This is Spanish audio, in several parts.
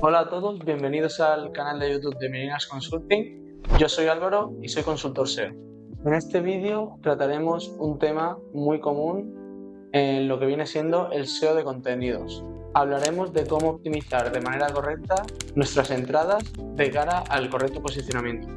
Hola a todos, bienvenidos al canal de YouTube de Meninas Consulting. Yo soy Álvaro y soy consultor SEO. En este vídeo trataremos un tema muy común en lo que viene siendo el SEO de contenidos. Hablaremos de cómo optimizar de manera correcta nuestras entradas de cara al correcto posicionamiento.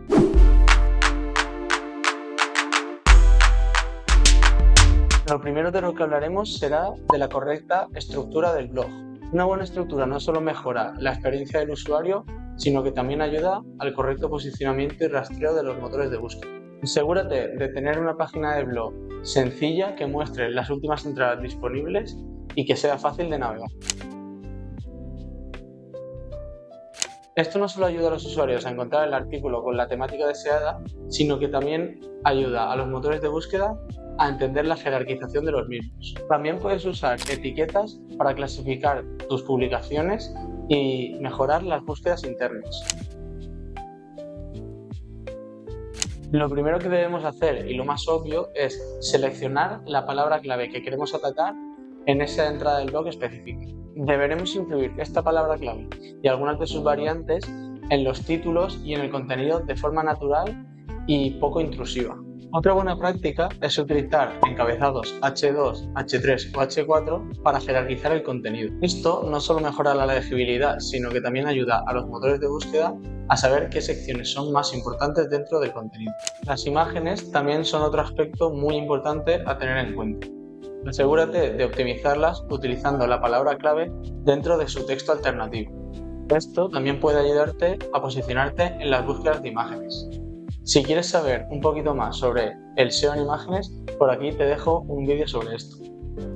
Lo primero de lo que hablaremos será de la correcta estructura del blog. Una buena estructura no solo mejora la experiencia del usuario, sino que también ayuda al correcto posicionamiento y rastreo de los motores de búsqueda. Asegúrate de tener una página de blog sencilla que muestre las últimas entradas disponibles y que sea fácil de navegar. Esto no solo ayuda a los usuarios a encontrar el artículo con la temática deseada, sino que también ayuda a los motores de búsqueda a entender la jerarquización de los mismos. También puedes usar etiquetas para clasificar tus publicaciones y mejorar las búsquedas internas. Lo primero que debemos hacer, y lo más obvio, es seleccionar la palabra clave que queremos atacar en esa entrada del blog específica. Deberemos incluir esta palabra clave y algunas de sus variantes en los títulos y en el contenido de forma natural y poco intrusiva. Otra buena práctica es utilizar encabezados H2, H3 o H4 para jerarquizar el contenido. Esto no solo mejora la legibilidad, sino que también ayuda a los motores de búsqueda a saber qué secciones son más importantes dentro del contenido. Las imágenes también son otro aspecto muy importante a tener en cuenta. Asegúrate de optimizarlas utilizando la palabra clave dentro de su texto alternativo. Esto también puede ayudarte a posicionarte en las búsquedas de imágenes. Si quieres saber un poquito más sobre el SEO en imágenes, por aquí te dejo un vídeo sobre esto.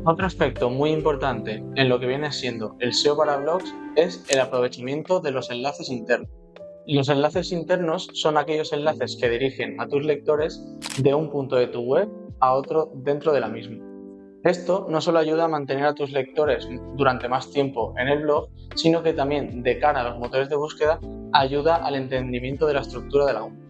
Otro aspecto muy importante en lo que viene siendo el SEO para blogs es el aprovechamiento de los enlaces internos. Los enlaces internos son aquellos enlaces que dirigen a tus lectores de un punto de tu web a otro dentro de la misma. Esto no solo ayuda a mantener a tus lectores durante más tiempo en el blog, sino que también, de cara a los motores de búsqueda, ayuda al entendimiento de la estructura de la web.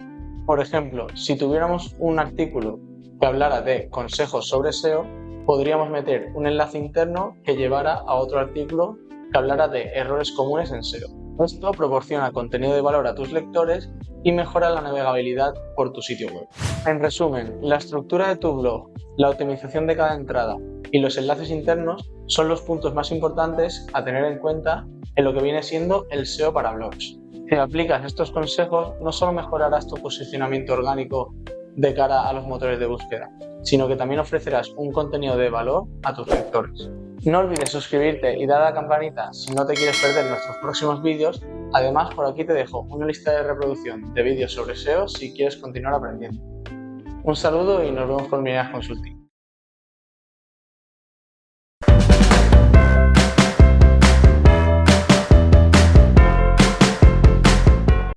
Por ejemplo, si tuviéramos un artículo que hablara de consejos sobre SEO, podríamos meter un enlace interno que llevara a otro artículo que hablara de errores comunes en SEO. Esto proporciona contenido de valor a tus lectores y mejora la navegabilidad por tu sitio web. En resumen, la estructura de tu blog, la optimización de cada entrada y los enlaces internos son los puntos más importantes a tener en cuenta en lo que viene siendo el SEO para blogs. Si aplicas estos consejos, no solo mejorarás tu posicionamiento orgánico de cara a los motores de búsqueda, sino que también ofrecerás un contenido de valor a tus lectores. No olvides suscribirte y dar a la campanita si no te quieres perder nuestros próximos vídeos. Además, por aquí te dejo una lista de reproducción de vídeos sobre SEO si quieres continuar aprendiendo. Un saludo y nos vemos con Meninas Consulting.